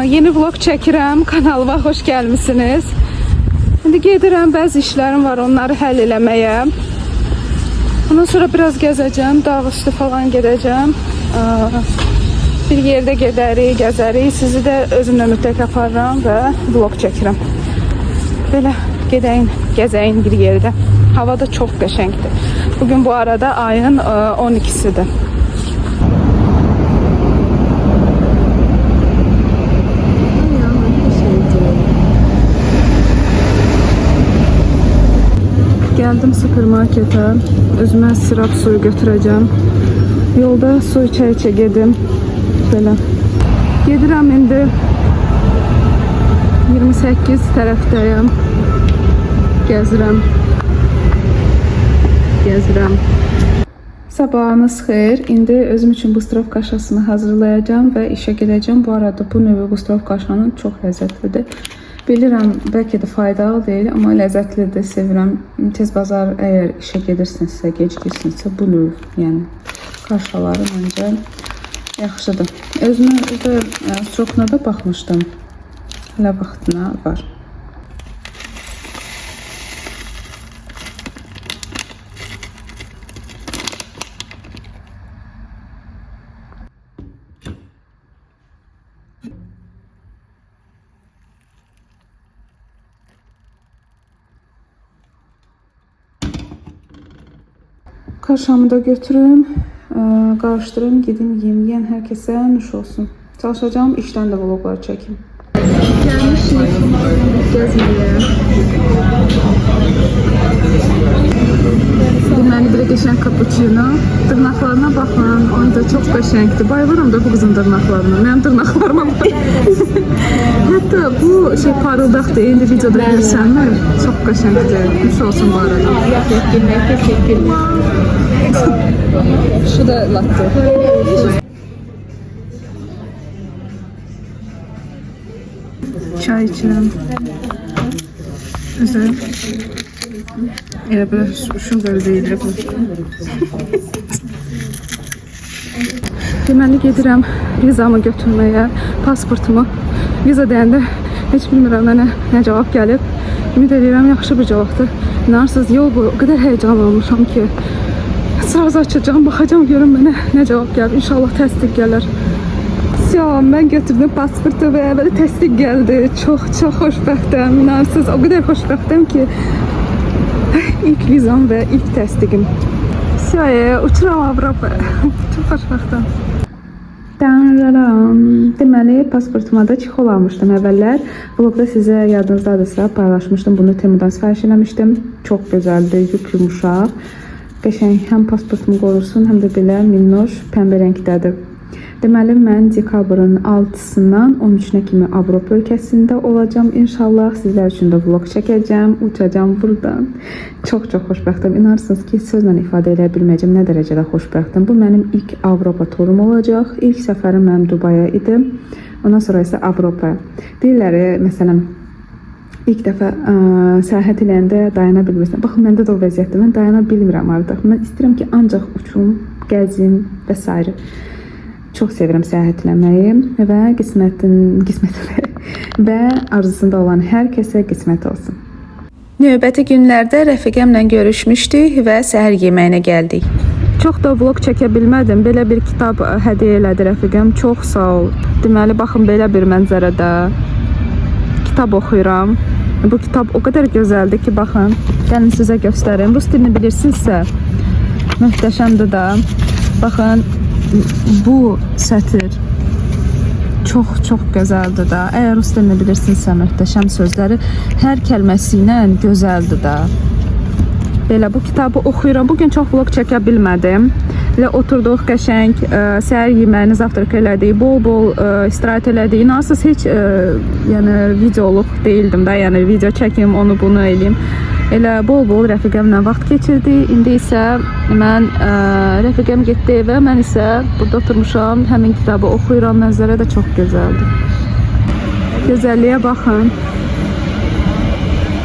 Yeni vlog çəkirəm, kanalıma xoş gəlmisiniz. İndi gedirəm, bəzi işlərim var, onları həll eləməyə. Ondan sonra biraz gəzəcəm, dağ üstü falan gedəcəm. Bir yerdə gedərik, gəzərik. Sizi də özümlə mütləq aparıram və vlog çəkirəm. Belə gedəyin, gəzəyin bir yerdə. Hava da çox qəşəngdir. Bugün bu arada ayın 12'sidir. Geldim süpermarkete. Özüme sirap suyu götüreceğim. Yolda su içe gedim. Böyle. Gedirəm indi. 28 tərəfdəyim. Gəzirəm. Sabahınız xeyir. İndi özüm üçün bıstirov kaşasını hazırlayacağım ve işe gedəcəm. Bu arada bu növü bıstirov kaşanın çox ləzzətlidir. Bilirəm, bəlkə də faydalı deyil, amma ləzzətlidir, sevirəm. Tez bazar əgər işə gedirsinizsə, gecikirsinizsə, bu növ, yəni kaşaları məncə yaxşıdır. Özümə srokuna da baxmışdım. Hələ vaxtına var. Kaşamı da götürüm, qarışdırım, gedim yiyeyim. Yiyən hər kəsə nuş olsun. Çalışacağım, işdən də vloglar çəkim. Gəlmişik gəzməyə. Deməli, bir qəşəng kapuçino. Dırnaqlarına baxın, onda çox qəşəngdir. Bayılıram da bu qızın dırnaqlarına. Mənim dırnaqlarıma baxın. Hətta bu parıldaqdır. İndi videoda görsənlər. Çox qəşəngdir. Nuş olsun bu arada. Teşekkür. Şu da latte. Çay içirəm. Güzel. Elə belə şu gözləyir bu. Deməli gedirəm vizamı götürməyə, pasportumu. Viza deyəndə heç bilmirəm mənə nə cavab gəlib. Ümid edirəm yaxşı bir cavabdır. İnanırsınız, yol boyu o qədər həyecan olmuşam ki, sırası açacağım, baxacağım, görüm mənə nə cavab gəlib. İnşallah təsdiq gələr. Ben götürdüm pasportu ve böyle təsdiq geldi. Çok xoşbəxtəm. İnanırsınız, o kadar xoşbəxtəm ki ilk vizam ve ilk təsdiqim. Uçuram Avropaya. Çok xoşbəxtəm. Deməli, pasportuma da çixol almışdım əvvəllər. Vlogda sizə yadınızdadırsa paylaşmışdım. Bunu Temu'dan sifariş eləmişdim. Çok gözəldir, yumuşaq. Qəşəng, həm pasportumu qorursun, həm də belə minnoş, pəmbə rəngdədir. Deməli, mən dekabrın 6-sından 13-nə kimi Avropa ölkəsində olacağım. İnşallah sizlər üçün də vlog çəkəcəm, uçacağım buradan. Çox xoşbəxtəm. İnanırsınız ki, sözlə ifadə edə bilməyəcəm nə dərəcədə xoşbəxtəm. Bu mənim ilk Avropa turum olacaq. İlk səfərim mənim Dubaya idi. Ondan sonra isə Avropaya. Deyirlər, məsələn, ilk dəfə səyahət eləyəndə dayana bilmirsən. Baxın, məndə də o vəziyyətdir. Mən dayana bilmirəm artıq. Mən istəyirəm ki, ancaq uçum, gəzim və s. Çok sevirəm səyahət eləməyi və və arzusunda olan hər kəsə qismət olsun. Növbəti günlərdə rəfiqəmlə görüşmüşdük və səhər yeməyinə gəldik. Çox da vlog çəkə bilmədim. Belə bir kitab hədiyyə elədi rəfiqəm. Çox sağ ol. Deməli, baxın belə bir mənzərədə kitab oxuyuram. Bu kitab o qədər gözəldir ki, baxın. Gəlin sizə göstərim. Rus dilini bilirsinizsə, möhtəşəmdir də. Baxın. Bu sətir çox gözəldir də. Əgər rus dilini bilirsinizsə, möhtəşəm sözləri hər kəlməsi ilə gözəldir də. Belə bu kitabı oxuyuram. Bugün çox vlog çəkə bilmədim. Elə oturduq qəşəng, səhər yeməyini zavtraq elədik, bol istirahət elədik. İnanırsınız heç yəni videoluq deyildim də, yəni video çəkim, onu bunu eləyim. Elə bol rəfiqəmlə vaxt keçirdik. İndi isə mən rəfiqəm getdi evə, mən isə burada oturmuşam, həmin kitabı oxuyuram. Mənzərə də çox gözəldir. Gözəlliyə baxın.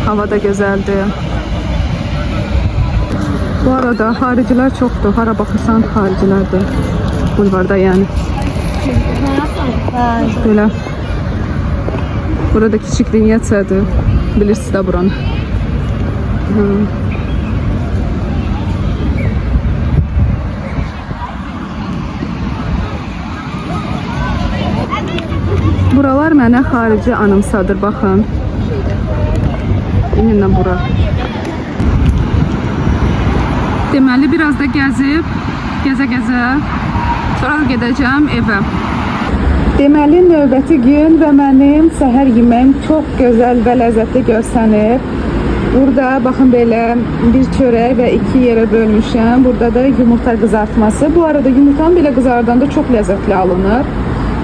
Hava da gözəldir. Bu arada haricilər çoxdur. Hara baxırsan haricilərdir. Bulvarda yəni. Böyle Burada kiçik Venetsiyadır. Bilirsiniz də buranı. Buralar mənə xarici anımsadır, baxın. İninlə bura. Deməli, biraz da gəzib, gəzə-gəzə, sonra gedəcəm evə. Deməli, növbəti gün və mənim səhər yeməyim çox gözəl və ləzzətli görsənir. Burada, baxın belə, bir çörək və 2 yerə bölmüşəm. Burada da yumurta qızartması. Bu arada yumurtanın belə qızardanda çox ləzzətli alınır.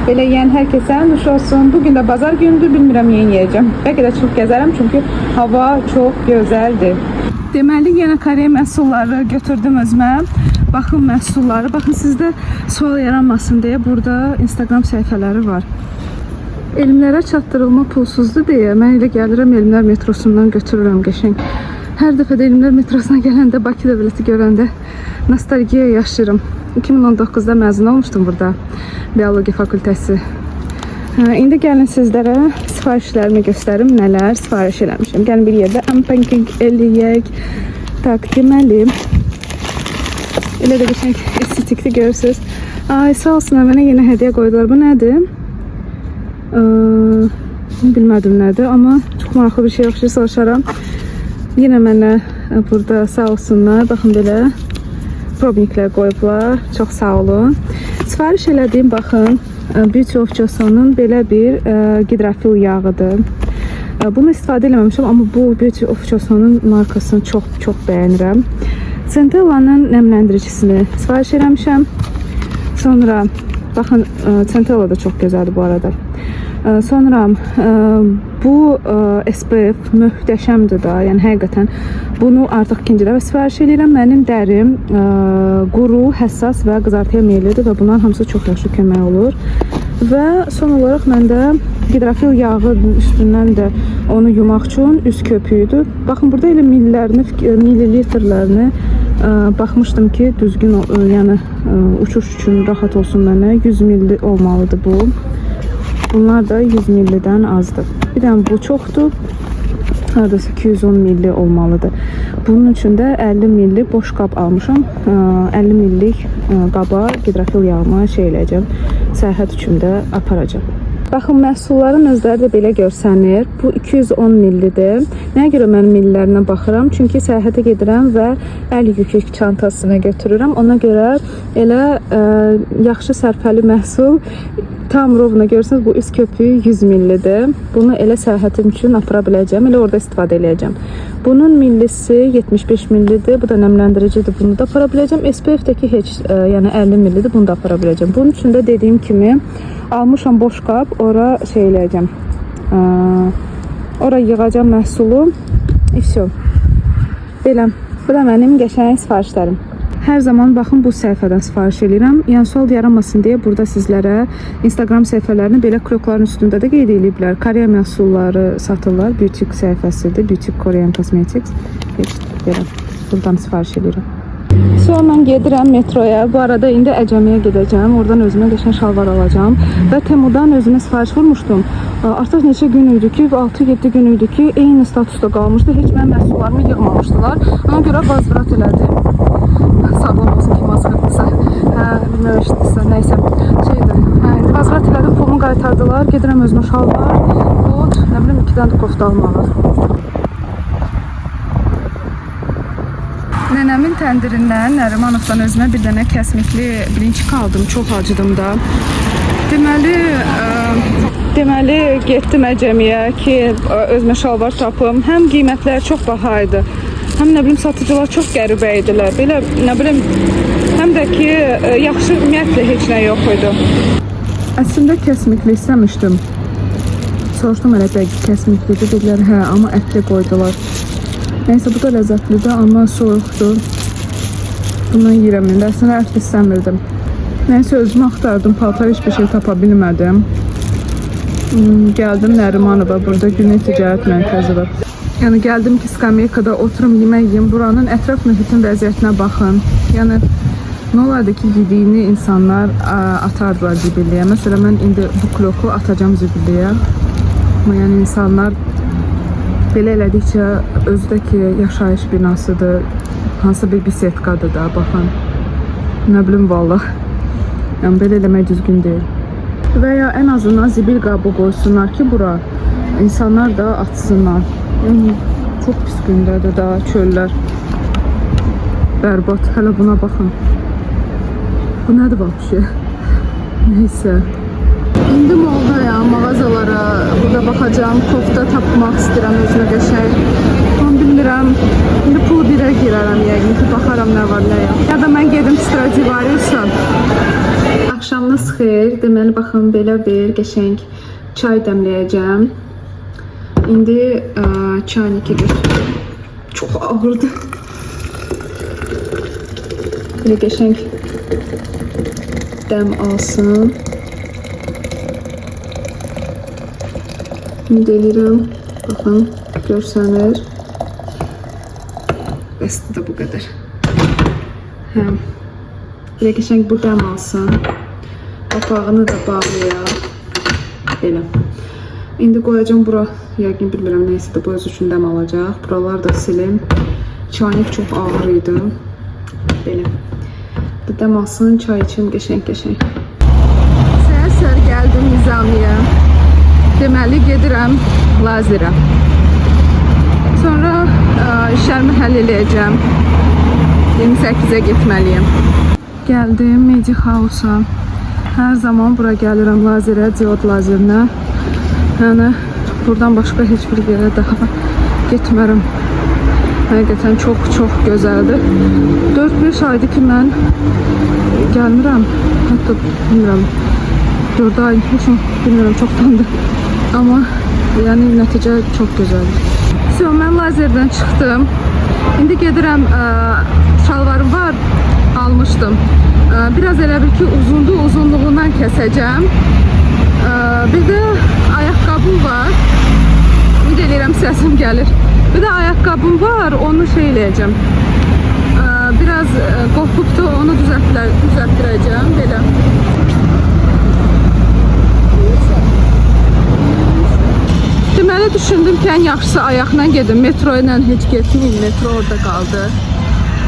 Belə yeyən hər kəsə nuş olsun. Bugün də bazar gündür, bilmirəm yeyəcəm. Bəlkə də çox gəzərəm, çünki hava çox gözəldir. Deməli, yenə Koreya məhsulları götürdüm özümə. Baxın məhsulları, baxın sizdə sual yaranmasın deyə burada Instagram səhifələri var. Elmlərə çatdırılma pulsuzdur deyə mən elə gəlirəm Elmlər metrosundan götürürəm qəşəng. Hər dəfə də Elmlər metrosuna gələndə Bakı dövləti görəndə nostalgiya yaşayıram. 2019-da məzun olmuşdum burada biologiya fakültəsi. İndi gəlin sizlərə sifarişlərimi göstərim, nələr sifariş eləmişəm. Gəlin bir yerdə unpacking eləyək. Tak, deməli, elə də qəşəng estetikli görürsünüz. Ay, sağ olsun, mənə yenə hədiyyə qoydular. Bu nədir? Bilmədim nədir, amma çox maraqlı bir şey yoxdur, soruşaram. Yenə mənə burada sağ olsunlar, baxın belə probniklər qoyublar, çox sağ olun. Sifariş elədiyim, baxın, Beauty of Joson'un belə bir gidrafil yağıdır. Bunu istifadə eləməmişəm, amma bu Beauty of Joson'un markasını çox bəyənirəm. Centella'nın nəmləndiricisini sifariş eləmişəm. Sonra, baxın, Centella da çox gözəldir bu arada. Sonra bu SPF möhtəşəmdir da, yəni həqiqətən bunu artıq ikinci dəfə sifariş edirəm. Mənim dərim quru, həssas və qızartıya meyillidir və bunların hamısı çox yaxşı kömək olur. Və son olaraq məndə gidrafil yağı üstündən də onu yumaq üçün üst köpüyüdür. Baxın, burada elə millilitrlərini baxmışdım ki, düzgün, yəni uçuş üçün rahat olsun mənə. 100 milli olmalıdır bu. Bunlar da 100 millidən azdır. Bir dənə bu çoxdur. Haradasa 210 milli olmalıdır. Bunun üçün də 50 milli boş qab almışam. 50 millik qaba gidrafil yağımı şey eləyəcəm. Səyahət üçün də aparacam. Baxın, məhsulların özləri də belə görsənir. Bu 210 millidir. Nəyə görə mən millilərinə baxıram? Çünki səyahətə gedirəm və əl yükü çantasını götürürəm. Ona görə elə yaxşı sərfəli məhsul tam rovna görürsünüz, bu üst köpüyü 100 millidir. Bunu elə səyahətim üçün apara biləcəm, elə orada istifadə edəcəm. Bunun millisi 75 millidir. Bu da nəmləndiricidir. Bunu da apara biləcəm. SPF-dəki heç, yəni 50 millidir. Bunu da apara biləcəm. Bunun üçün də dediyim kimi almışam boş qab, ora şey eləyəcəm. Ora yığacam məhsulu. İfso. Belə. Bu da mənim qəşəng sifarişlərim. Hər zaman baxın, bu səhifədən sifariş edirəm. Yəni sual yaranmasın deyə burada sizlərə Instagram səhifələrini belə krokların üstündə də qeyd ediblər. Koreya məhsulları satırlar. Beauty səhifəsidir. Beauty Korean Cosmetics. Belə. Buradan sifariş edirəm. Sonra gedirəm metroya. Bu arada indi Əcəmiyə gedəcəm. Oradan özümə qəşəng şalvar alacağım. Və Temudan özümə sifariş vurmuşdum. Artıq neçə gün idi ki, 6-7 gün idi ki, eyni statusda qalmışdı. Heç mənim məhsullarımı yığmamışdılar. Ona görə vazvrat elədim. Sağlam olsun ki, mazğırdısa. Bilməmişdirsə, nəysə. Şeydir. Vazvrat elədim, pulumu qaytardılar. Gedirəm özümə şalvar. Bot, nə bilim, 2 dənə də kofta almalı. Nənəmin təndirindən, Nərimanovdan özümə bir dənə kəsmikli bilinçik aldım. Çox acıdım da. Deməli getdim Əcəmiyə ki, özümə şalvar tapım. Həm qiymətləri çox baha idi. Həm nə bilim, satıcılar çox qəribə idilər. Belə, nə bilim, həm də ki, yaxşı ümumiyyətlə heç nə yox idi. Əslində kəsmikli istəmişdim. Soruşdum elə dəqiq kəsmiklidir. Dedilər, hə, amma ətli qoydular. Nəysə, bu da ləzzətlidir, amma soyuqdur. Bundan yiyirəm indi. Əslində ətli istəmirdim. Nəysə, özümü axtardım, paltar heç bir şey tapa bilmədim. Gəldim Nərimanova, burada Güney Ticarət Mərkəzi var. Yəni gəldim ki, skameykada oturum, yemək yiyim. Buranın ətraf mühitin vəziyyətinə baxın. Yəni nə olardı ki, yediyini insanlar atardılar zibilliyə. Məsələn, mən indi bu kloku atacam zibilliyə. baxmayan insanlar belə elədikcə özdəki yaşayış binasıdır, hansı bir bisetkadır da, baxın. Nə bilim vallah. Yəni belə eləmək düzgün deyil. Və ya ən azından zibil qabı qoysunlar ki, bura insanlar da atsınlar. Yəni çox pis gündədir da, çöllər. Bərbad. Hələ buna baxın. Bu nədir vəbşi? Neysə. İndi moldayam, mağazalara burada baxacağım, kofta tapmaq istəyirəm özümə qəşəng. Onu bilmirəm. İndi pul birə girərəm yəqin ki, baxaram nə var, nə yox. Ya da mən gedim Stradivarius'a. Axşamınız xeyir. Deməli baxın belə bir qəşəng çay dəmləyəcəm. İndi çayniki götürürəm. Çox ağırdır. Belə qəşəng dəm alsın. Şimdi eləyirəm. Baxın, görsənir. Bəsdir də bu qədər. Həm. Belə qəşəng bu dəm alsın. Qapağını da bağlayaq. Belə. İndi qoyacağım bura. Yəqin bilmirəm neysə də bu öz üçün dəm alacaq. Buraları da silim. Çaynik çox ağır idi. Belə. Dəm alsın, çay içim qəşəng-qəşəng. Səhər-səhər gəldim Nizamiyə. Deməli gedirəm Lazerə. Sonra işlərimi həll eləyəcəm. 28-ə getməliyim. Gəldim Magic House-a. Hər zaman bura gəlirəm Lazerə, diod lazerinə. Yəni buradan başqa heç bir yerə daha getmərəm. Həqiqətən çox gözəldir. 4-5 aydır ki mən gəlmirəm. Hətta bilmirəm. 4 ay heç bilmirəm, çoxdandır. Amma yəni nəticə çox gözəldir. So, mən lazerdən çıxdım. İndi gedirəm, şalvarım var, almışdım. Biraz elə bir ki uzunluğundan kəsəcəm. Bir də ayaqqabım var. Ümid edirəm səsim gəlir. Bir də ayaqqabım var, onu şey eləyəcəm. Biraz qorxubdur, onu düzəltdirəcəm. Belə. Deməli düşündüm ki, ən yaxşısı ayaqla gedim. Metro ilə heç getməyim, metro orada qaldı.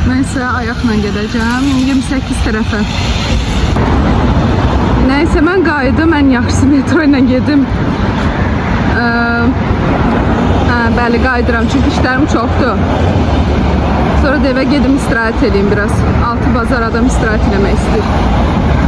Mən isə ayaqla gedəcəm 28 tərəfə. Nəysə mən qayıdım, ən yaxşısı metro ilə gedim. Bəli, qayıdıram çünki işlərim çoxdur. Sonra da evə gedim istirahət edeyim biraz. 6 bazar adam istirahət eləmək istəyir.